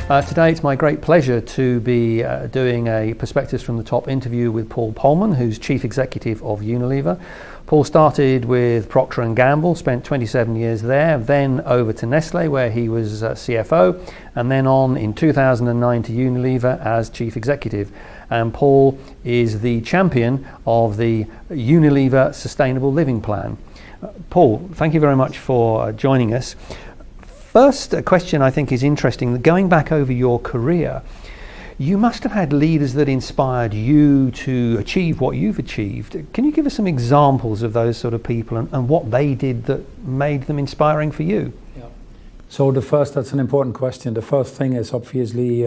Today it's my great pleasure to be doing a Perspectives from the Top interview with Paul Polman, who's Chief Executive of Unilever. Paul started with Procter & Gamble, spent 27 years there, then over to Nestle where he was CFO, and then on in 2009 to Unilever as Chief Executive. And Paul is the champion of the Unilever Sustainable Living Plan. Paul, thank you very much for joining us. First question I think is interesting, going back over your career, you must have had leaders that inspired you to achieve what you've achieved. Can you give us some examples of those sort of people and what they did that made them inspiring for you? Yeah. So that's an important question. The first thing is obviously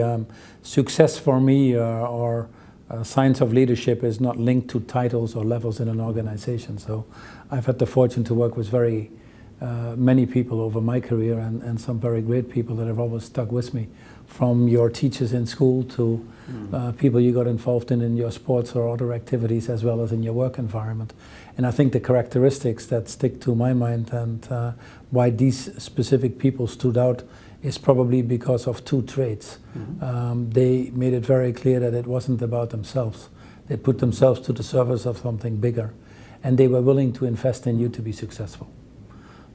success for me or science of leadership is not linked to titles or levels in an organization. So I've had the fortune to work with many people over my career and some very great people that have always stuck with me, from your teachers in school to people you got involved in your sports or other activities, as well as in your work environment. And I think the characteristics that stick to my mind and why these specific people stood out is probably because of two traits. They made it very clear that it wasn't about themselves. They put themselves to the service of something bigger, and they were willing to invest in you to be successful.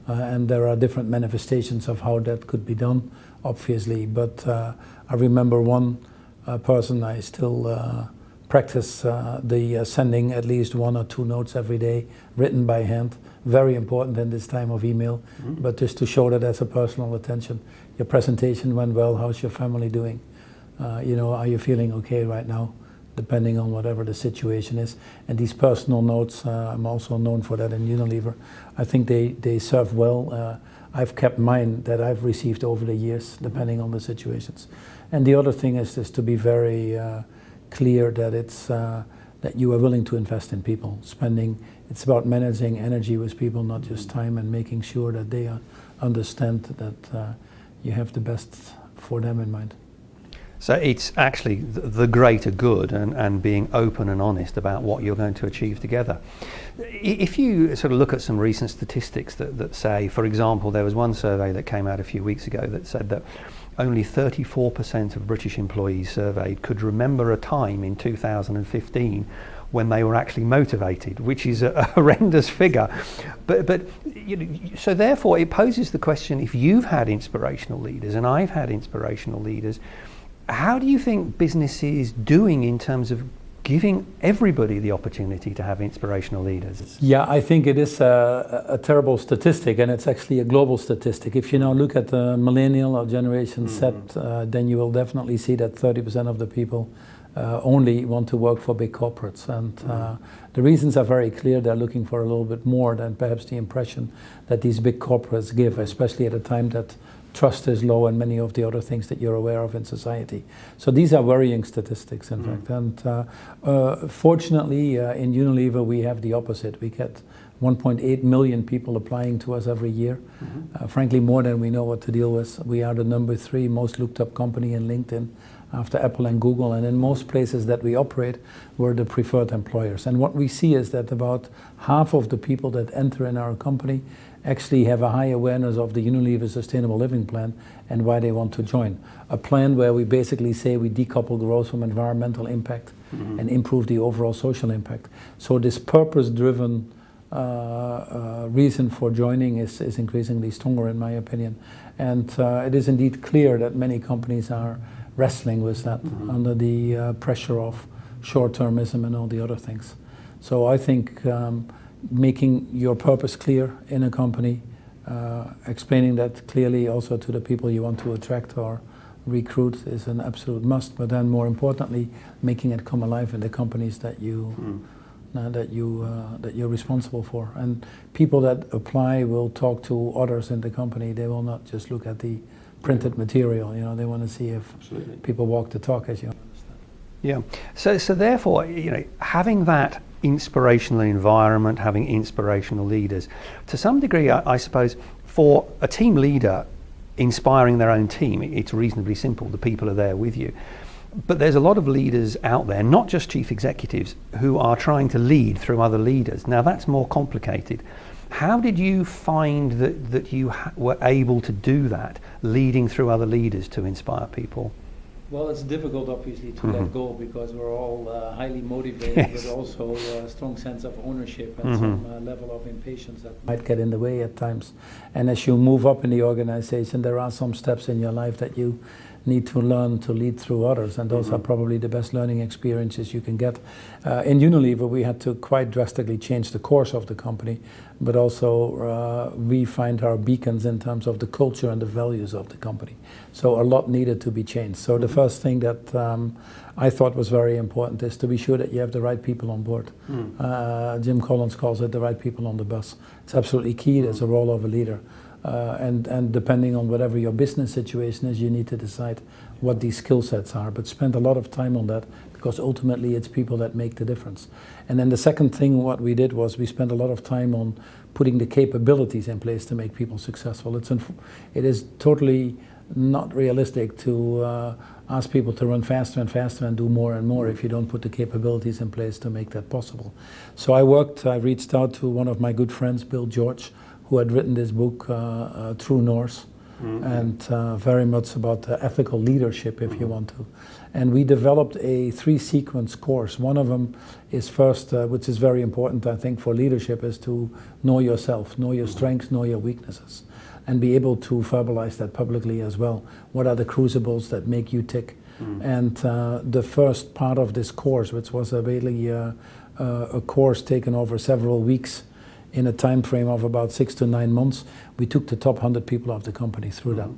And there are different manifestations of how that could be done, obviously. But I remember one person, I still practice the sending at least 1 or 2 notes every day, written by hand. Very important in this time of email, but just to show that as a personal attention. Your presentation went well, how's your family doing? Are you feeling okay right now? Depending on whatever the situation is. And these personal notes, I'm also known for that in Unilever. I think they serve well. I've kept mine that I've received over the years, depending on the situations. And the other thing is to be very clear that it's that you are willing to invest in people. It's about managing energy with people, not just time, and making sure that they understand that you have the best for them in mind. So it's actually the greater good and being open and honest about what you're going to achieve together. If you sort of look at some recent statistics that say, for example, there was one survey that came out a few weeks ago that said that only 34% of British employees surveyed could remember a time in 2015 when they were actually motivated, which is a horrendous figure. But so therefore it poses the question, if you've had inspirational leaders and I've had inspirational leaders, how do you think business is doing in terms of giving everybody the opportunity to have inspirational leaders? Yeah, I think it is a terrible statistic, and it's actually a global statistic. If you now look at the millennial or Generation Z, then you will definitely see that 30% of the people only want to work for big corporates. And the reasons are very clear. They're looking for a little bit more than perhaps the impression that these big corporates give, especially at a time that trust is low and many of the other things that you're aware of in society. So these are worrying statistics, in fact. And fortunately, in Unilever, we have the opposite. We get 1.8 million people applying to us every year. Frankly, more than we know what to deal with. We are the number 3 most looked up company in LinkedIn after Apple and Google. And in most places that we operate, we're the preferred employers. And what we see is that about half of the people that enter in our company actually have a high awareness of the Unilever Sustainable Living Plan and why they want to join. A plan where we basically say we decouple growth from environmental impact and improve the overall social impact. So this purpose-driven reason for joining is increasingly stronger, in my opinion. And it is indeed clear that many companies are wrestling with that under the pressure of short-termism and all the other things. So I think making your purpose clear in a company, explaining that clearly also to the people you want to attract or recruit is an absolute must. But then, more importantly, making it come alive in the companies that you're responsible for. And people that apply will talk to others in the company. They will not just look at the printed material. They want to see if people walk the talk, as you understand. Yeah. So therefore, having that inspirational environment, having inspirational leaders, to some degree, I suppose, for a team leader inspiring their own team, it's reasonably simple. The people are there with you. But there's a lot of leaders out there, not just chief executives, who are trying to lead through other leaders. Now that's more complicated. How did you find that you were able to do that, leading through other leaders to inspire people? Well, it's difficult, obviously, to let go, because we're all highly motivated, but also a strong sense of ownership and some level of impatience that might get in the way at times. And as you move up in the organization, there are some steps in your life that you need to learn to lead through others, and those are probably the best learning experiences you can get. In Unilever, we had to quite drastically change the course of the company, but also we find our beacons in terms of the culture and the values of the company. So a lot needed to be changed. So the first thing that I thought was very important is to be sure that you have the right people on board. Jim Collins calls it the right people on the bus. It's absolutely key. There's a role of a leader. And depending on whatever your business situation is, you need to decide what these skill sets are, but spend a lot of time on that, because ultimately it's people that make the difference. And then the second thing what we did was we spent a lot of time on putting the capabilities in place to make people successful. It is totally not realistic to ask people to run faster and faster and do more and more if you don't put the capabilities in place to make that possible. So I reached out to one of my good friends, Bill George, who had written this book, True North, and very much about ethical leadership, if you want to. And we developed a 3-sequence course. One of them is first, which is very important, I think, for leadership, is to know yourself, know your strengths, know your weaknesses, and be able to verbalize that publicly as well. What are the crucibles that make you tick? And the first part of this course, which was really a course taken over several weeks, in a time frame of about 6 to 9 months, we took the top 100 people of the company through that.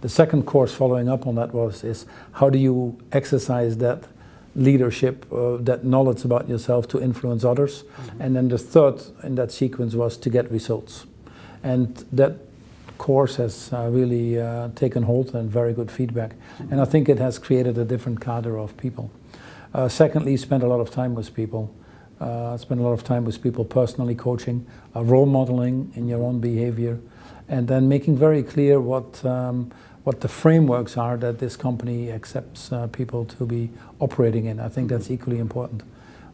The second course following up on that is how do you exercise that leadership, that knowledge about yourself to influence others? And then the third in that sequence was to get results. And that course has really taken hold and very good feedback. And I think it has created a different cadre of people. Secondly, spend a lot of time with people. Spend a lot of time with people personally, coaching, role modeling in your own behavior, and then making very clear what the frameworks are that this company accepts people to be operating in. I think that's equally important.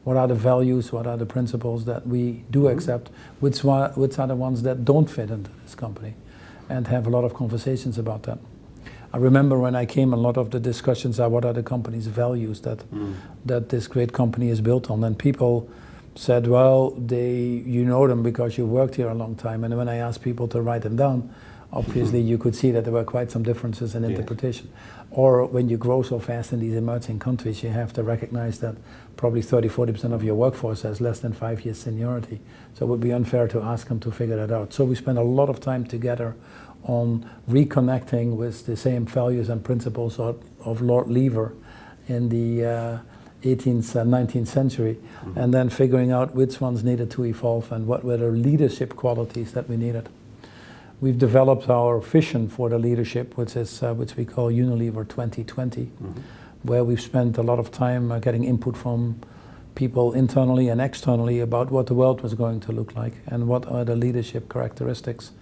What are the values, what are the principles that we do accept, which are the ones that don't fit into this company, and have a lot of conversations about that. I remember when I came, a lot of the discussions are what are the company's values that this great company is built on. And people said, well, you know them because you worked here a long time. And when I asked people to write them down, obviously you could see that there were quite some differences in interpretation. Or when you grow so fast in these emerging countries, you have to recognize that probably 30-40% of your workforce has less than 5 years seniority. So it would be unfair to ask them to figure that out. So we spent a lot of time together on reconnecting with the same values and principles of Lord Lever in the 18th, 19th century, and then figuring out which ones needed to evolve and what were the leadership qualities that we needed. We've developed our vision for the leadership, which we call Unilever 2020, where we've spent a lot of time getting input from people internally and externally about what the world was going to look like and what are the leadership characteristics,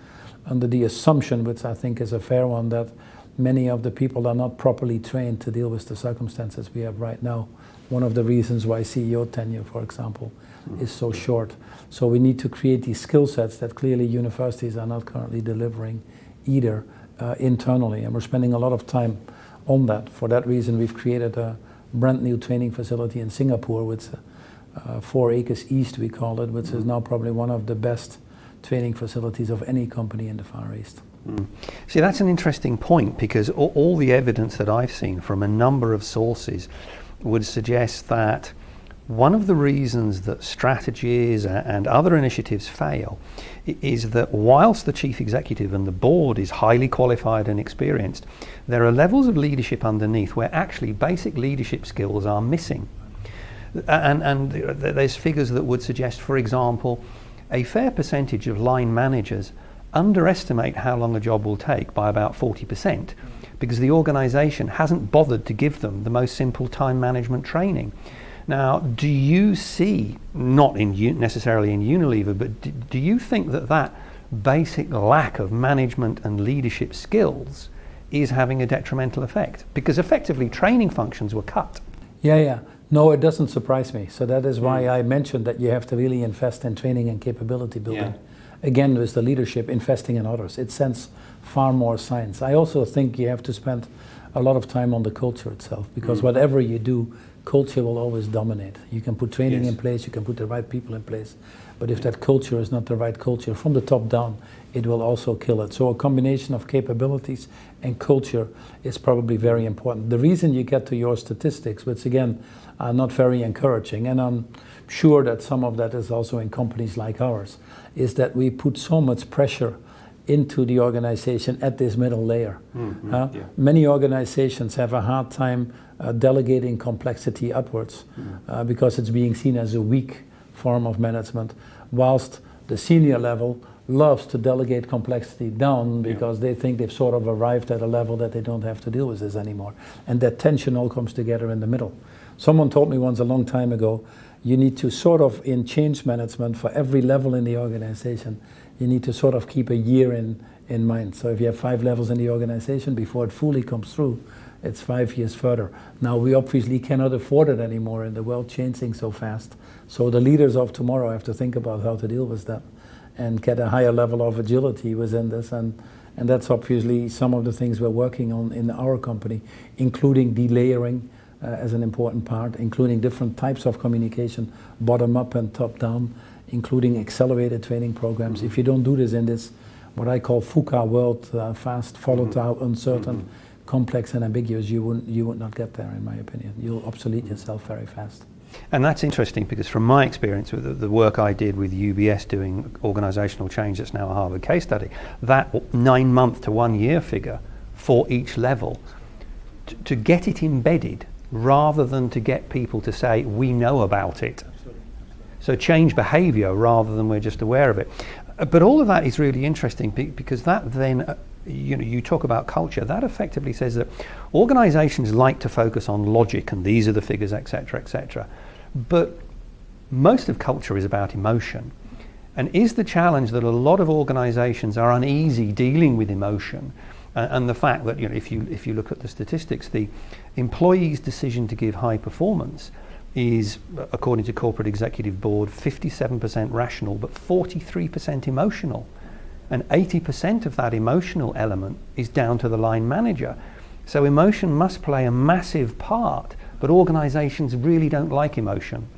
under the assumption, which I think is a fair one, that many of the people are not properly trained to deal with the circumstances we have right now. One of the reasons why CEO tenure, for example, is so short. So we need to create these skill sets that clearly universities are not currently delivering either internally, and we're spending a lot of time on that. For that reason, we've created a brand new training facility in Singapore, which 4 acres east, we call it, which is now probably one of the best training facilities of any company in the Far East. See, that's an interesting point, because all the evidence that I've seen from a number of sources would suggest that one of the reasons that strategies and other initiatives fail is that whilst the chief executive and the board is highly qualified and experienced, there are levels of leadership underneath where actually basic leadership skills are missing. And there's figures that would suggest, for example, a fair percentage of line managers underestimate how long a job will take by about 40%, because the organization hasn't bothered to give them the most simple time management training. Now, do you see, not necessarily in Unilever, but do you think that basic lack of management and leadership skills is having a detrimental effect? Because effectively training functions were cut. Yeah. No, it doesn't surprise me. So that is why I mentioned that you have to really invest in training and capability building. again, with the leadership, investing in others. It sends far more signs. I also think you have to spend a lot of time on the culture itself, because whatever you do, culture will always dominate. You can put training in place, you can put the right people in place, but if that culture is not the right culture from the top down, it will also kill it. So a combination of capabilities and culture is probably very important. The reason you get to your statistics, which again are not very encouraging, and I'm sure that some of that is also in companies like ours, is that we put so much pressure into the organization at this middle layer. Many organizations have a hard time delegating complexity upwards because it's being seen as a weak form of management, whilst the senior level loves to delegate complexity down because they think they've sort of arrived at a level that they don't have to deal with this anymore. And that tension all comes together in the middle. Someone told me once a long time ago, you need to sort of, in change management for every level in the organization, you need to sort of keep a year in mind. So if you have 5 levels in the organization, before it fully comes through, it's 5 years further. Now we obviously cannot afford it anymore in the world changing so fast. So the leaders of tomorrow have to think about how to deal with that and get a higher level of agility within this. And that's obviously some of the things we're working on in our company, including delayering as an important part, including different types of communication, bottom up and top down, including accelerated training programs. If you don't do this in this, what I call VUCA world, fast, volatile, uncertain, complex and ambiguous, you would not get there, in my opinion. You'll obsolete yourself very fast. And that's interesting, because from my experience with the work I did with UBS doing organisational change, that's now a Harvard case study, that 9-month to 1 year figure for each level, to get it embedded rather than to get people to say, we know about it. So change behaviour rather than we're just aware of it. But all of that is really interesting, because that then, you talk about culture, that effectively says that organisations like to focus on logic and these are the figures, etc., etc. But most of culture is about emotion. And is the challenge that a lot of organisations are uneasy dealing with emotion, and the fact that if you look at the statistics, the employee's decision to give high performance is, according to Corporate Executive Board, 57% rational but 43% emotional. And 80% of that emotional element is down to the line manager. So emotion must play a massive part, but organizations really don't like emotion.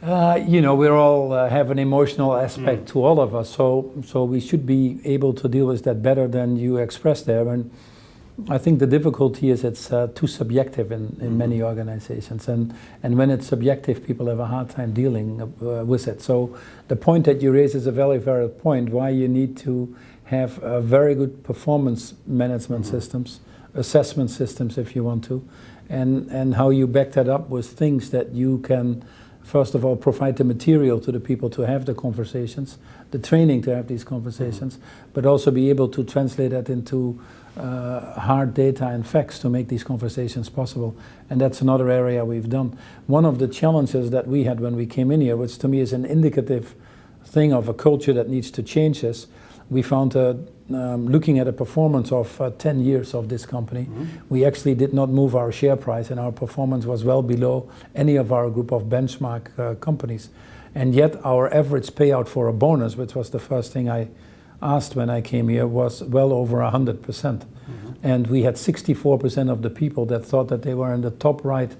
We all have an emotional aspect to all of us, so we should be able to deal with that better than you expressed there. And I think the difficulty is it's too subjective in many organizations, and when it's subjective, people have a hard time dealing with it. So the point that you raise is a very valid point, why you need to have very good performance management systems, assessment systems if you want to, and how you back that up with things that you can, first of all, provide the material to the people to have the conversations, the training to have these conversations, but also be able to translate that into hard data and facts to make these conversations possible. And that's another area we've done. One of the challenges that we had when we came in here, which to me is an indicative thing of a culture that needs to change, is we found looking at a performance of 10 years of this company, we actually did not move our share price, and our performance was well below any of our group of benchmark companies. And yet our average payout for a bonus, which was the first thing I asked when I came here, was well over 100%. And we had 64% of the people that thought that they were in the top right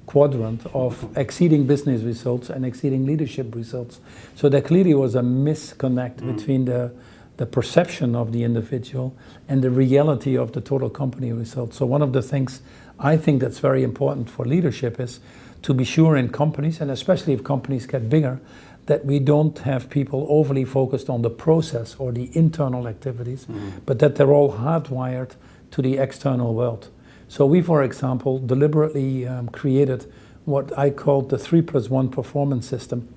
quadrant of exceeding business results and exceeding leadership results. So there clearly was a misconnect between the perception of the individual and the reality of the total company results. So one of the things I think that's very important for leadership is to be sure in companies, and especially if companies get bigger, that we don't have people overly focused on the process or the internal activities, but that they're all hardwired to the external world. So we, for example, deliberately created what I called the 3+1 performance system,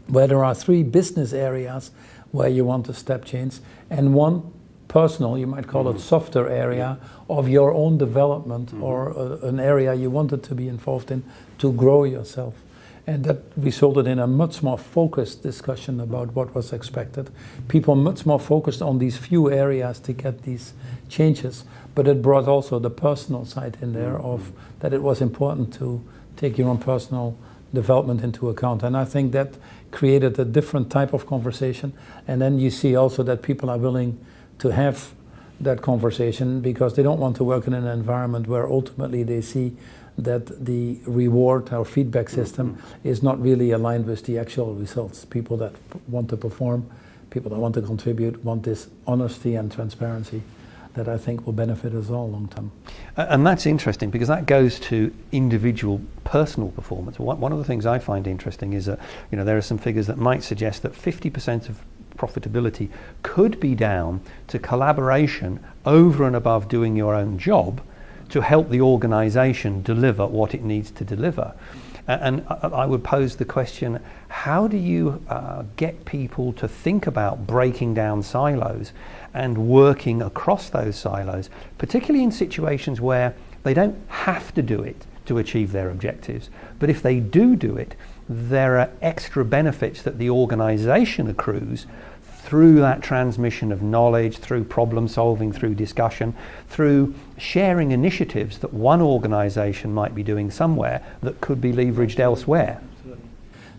where there are 3 business areas where you want to step change, and 1 personal, you might call it softer area of your own development, or an area you wanted to be involved in to grow yourself. And that resulted in a much more focused discussion about what was expected. People much more focused on these few areas to get these changes, but it brought also the personal side in there of that it was important to take your own personal development into account. And I think that created a different type of conversation. And then you see also that people are willing to have that conversation because they don't want to work in an environment where ultimately they see that the reward or feedback system is not really aligned with the actual results. People that want to perform, people that want to contribute, want this honesty and transparency that I think will benefit us all long term. And that's interesting because that goes to individual personal performance. One of the things I find interesting is that there are some figures that might suggest that 50% of profitability could be down to collaboration over and above doing your own job to help the organization deliver what it needs to deliver. And I would pose the question, how do you get people to think about breaking down silos and working across those silos, particularly in situations where they don't have to do it to achieve their objectives, but if they do it, there are extra benefits that the organization accrues through that transmission of knowledge, through problem solving, through discussion, through sharing initiatives that one organization might be doing somewhere that could be leveraged elsewhere.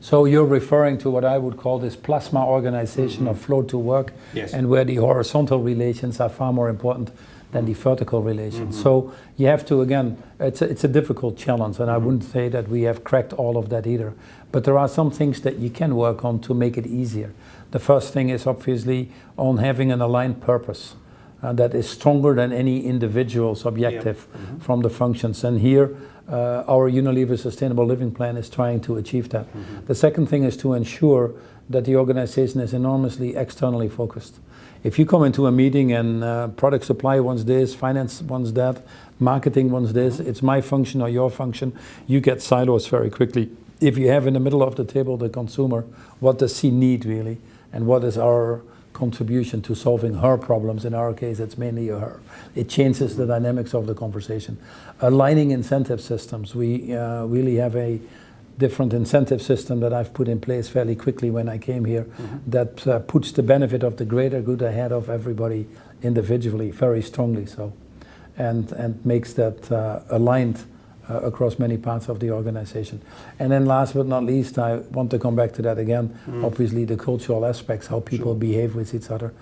So you're referring to what I would call this plasma organization of flow to work, yes. And where the horizontal relations are far more important than the vertical relations. So you have to, again, it's a difficult challenge, and I wouldn't say that we have cracked all of that either. But there are some things that you can work on to make it easier. The first thing is obviously on having an aligned purpose that is stronger than any individual's objective from the functions. And here, our Unilever Sustainable Living Plan is trying to achieve that. The second thing is to ensure that the organization is enormously externally focused. If you come into a meeting and product supply wants this, finance wants that, marketing wants this, it's my function or your function, you get silos very quickly. If you have in the middle of the table the consumer, what does she need really? And what is our contribution to solving her problems? In our case, it's mainly her. It changes the dynamics of the conversation. Aligning incentive systems. We really have a different incentive system that I've put in place fairly quickly when I came here that puts the benefit of the greater good ahead of everybody individually, very strongly so, and makes that aligned across many parts of the organization. And then last but not least, I want to come back to that again, obviously the cultural aspects, how people behave with each other.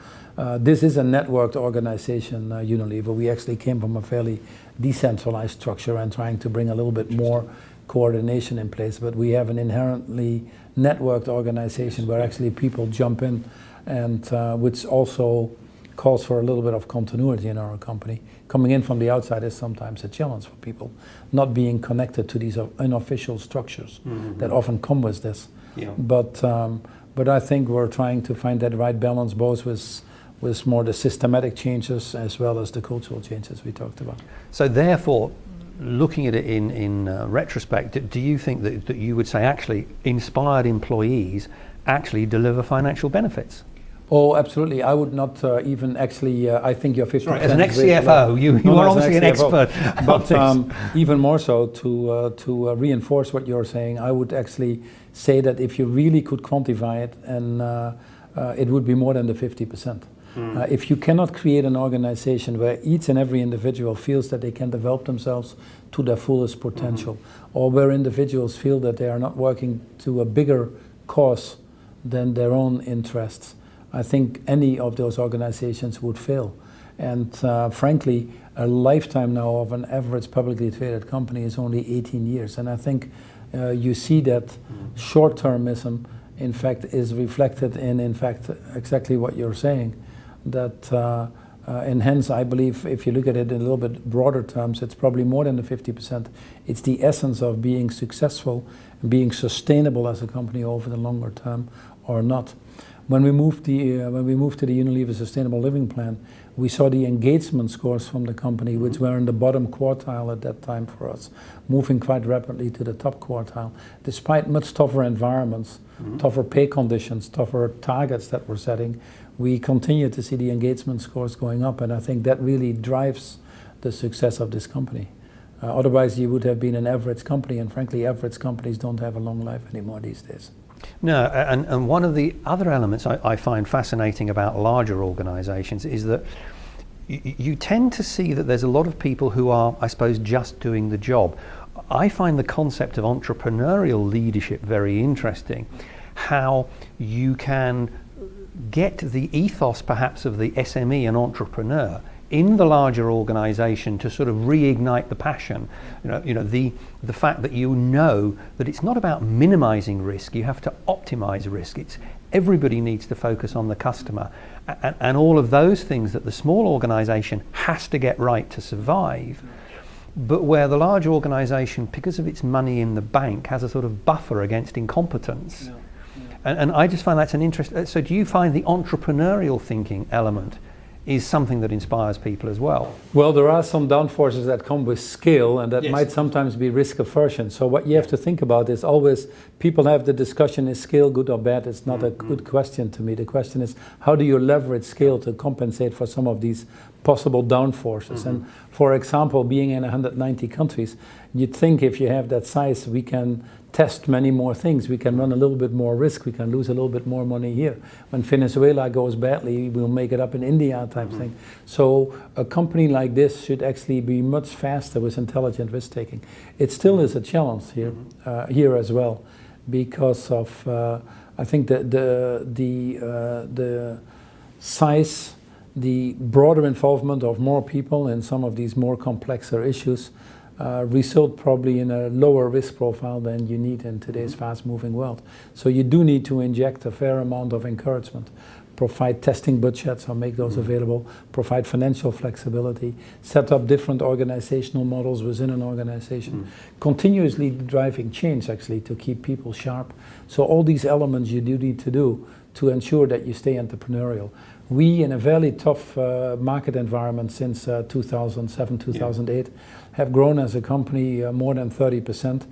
This is a networked organization, Unilever. We actually came from a fairly decentralized structure and trying to bring a little bit more coordination in place, but we have an inherently networked organization where actually people jump in, and which also calls for a little bit of continuity in our company. Coming in from the outside is sometimes a challenge for people, not being connected to these unofficial structures that often come with this. But I think we're trying to find that right balance, both with more the systematic changes as well as the cultural changes we talked about. So therefore, looking at it in retrospect, do you think that you would say actually inspired employees actually deliver financial benefits? Oh, absolutely. I would not even actually, I think you're 50%. Right, as an ex-CFO, you are obviously an expert. But even more so, to reinforce what you're saying, I would actually say that if you really could quantify it, and it would be more than the 50%. If you cannot create an organization where each and every individual feels that they can develop themselves to their fullest potential, or where individuals feel that they are not working to a bigger cause than their own interests, I think any of those organizations would fail. And frankly, a lifetime now of an average publicly traded company is only 18 years. And I think you see that short-termism, in fact, is reflected in fact, exactly what you're saying. That, and hence, I believe, if you look at it in a little bit broader terms, it's probably more than the 50%. It's the essence of being successful, being sustainable as a company over the longer term or not. When we moved to the Unilever Sustainable Living Plan, we saw the engagement scores from the company, which were in the bottom quartile at that time for us, moving quite rapidly to the top quartile, despite much tougher environments, tougher pay conditions, tougher targets that we're setting. We continue to see the engagement scores going up, and I think that really drives the success of this company. Otherwise, you would have been an average company, and frankly, average companies don't have a long life anymore these days. No, and one of the other elements I find fascinating about larger organizations is that you tend to see that there's a lot of people who are, I suppose, just doing the job. I find the concept of entrepreneurial leadership very interesting. how you can get the ethos perhaps of the SME and entrepreneur in the larger organization to sort of reignite the passion. The fact that you know that it's not about minimizing risk, you have to optimize risk. It's everybody needs to focus on the customer, and all of those things that the small organization has to get right to survive, but where the large organization, because of its money in the bank, has a sort of buffer against incompetence. And I just find that's an interest. So do you find the entrepreneurial thinking element is something that inspires people as well? Well, there are some downforces that come with scale, and that might sometimes be risk aversion. So what you have to think about is always, people have the discussion, is scale good or bad? It's not a good question to me. The question is, how do you leverage scale to compensate for some of these possible downforces? And for example, being in 190 countries, you'd think if you have that size, we can test many more things. We can run a little bit more risk. We can lose a little bit more money here. When Venezuela goes badly, we'll make it up in India type thing. So a company like this should actually be much faster with intelligent risk taking. It still is a challenge here, here as well, because of I think the size, the broader involvement of more people in some of these more complexer issues result probably in a lower risk profile than you need in today's fast-moving world. So you do need to inject a fair amount of encouragement, provide testing budgets or make those available, provide financial flexibility, set up different organizational models within an organization, continuously driving change actually to keep people sharp. So all these elements you do need to do to ensure that you stay entrepreneurial. We, in a very tough market environment since 2007, 2008, have grown as a company more than 30%,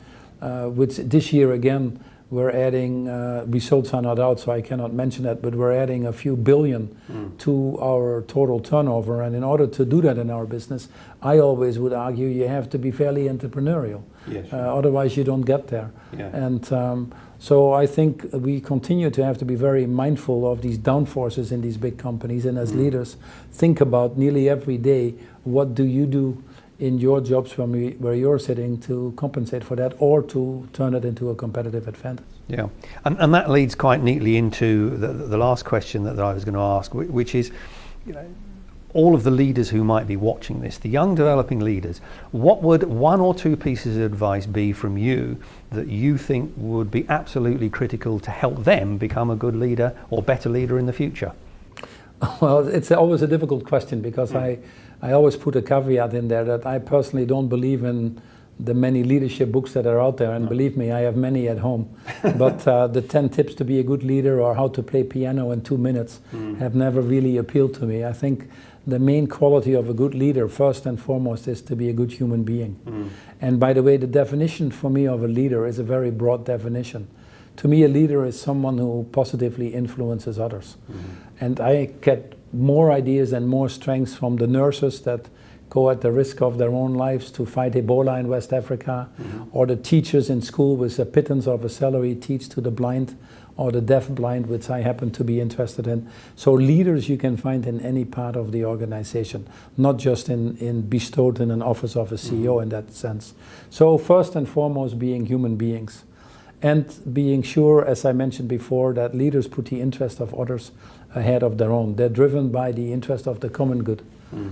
which this year again, we're adding, results are not out, so I cannot mention that, but we're adding a few billion to our total turnover. And in order to do that in our business, I always would argue you have to be fairly entrepreneurial. Otherwise you don't get there. And so I think we continue to have to be very mindful of these downforces in these big companies, and as leaders, think about nearly every day, what do you do in your jobs from where you're sitting to compensate for that, or to turn it into a competitive advantage. Yeah, and that leads quite neatly into the last question that I was going to ask, which is, all of the leaders who might be watching this, the young developing leaders, what would one or two pieces of advice be from you that you think would be absolutely critical to help them become a good leader or better leader in the future? Well, it's always a difficult question, because I always put a caveat in there that I personally don't believe in the many leadership books that are out there, and believe me, I have many at home. But the 10 tips to be a good leader, or how to play piano in 2 minutes, have never really appealed to me. I think the main quality of a good leader, first and foremost, is to be a good human being. And by the way, the definition for me of a leader is a very broad definition. To me, a leader is someone who positively influences others. And I get more ideas and more strengths from the nurses that go at the risk of their own lives to fight Ebola in West Africa, or the teachers in school with a pittance of a salary teach to the blind or the deaf-blind, which I happen to be interested in. So leaders you can find in any part of the organization, not just bestowed in an office of a CEO in that sense. So first and foremost, being human beings, and being sure, as I mentioned before, that leaders put the interest of others ahead of their own. They're driven by the interest of the common good.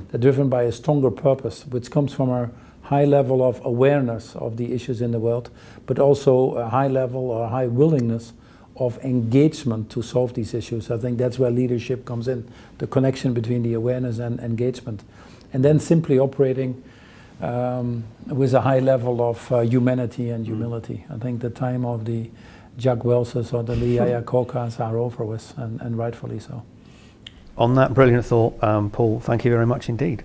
They're driven by a stronger purpose, which comes from a high level of awareness of the issues in the world, but also a high level or high willingness of engagement to solve these issues. I think that's where leadership comes in, the connection between the awareness and engagement. And then simply operating with a high level of humanity and humility. I think the time of the Jack Welses or the Lee Iacocca's are over with, and rightfully so. On that brilliant thought, Paul, thank you very much indeed.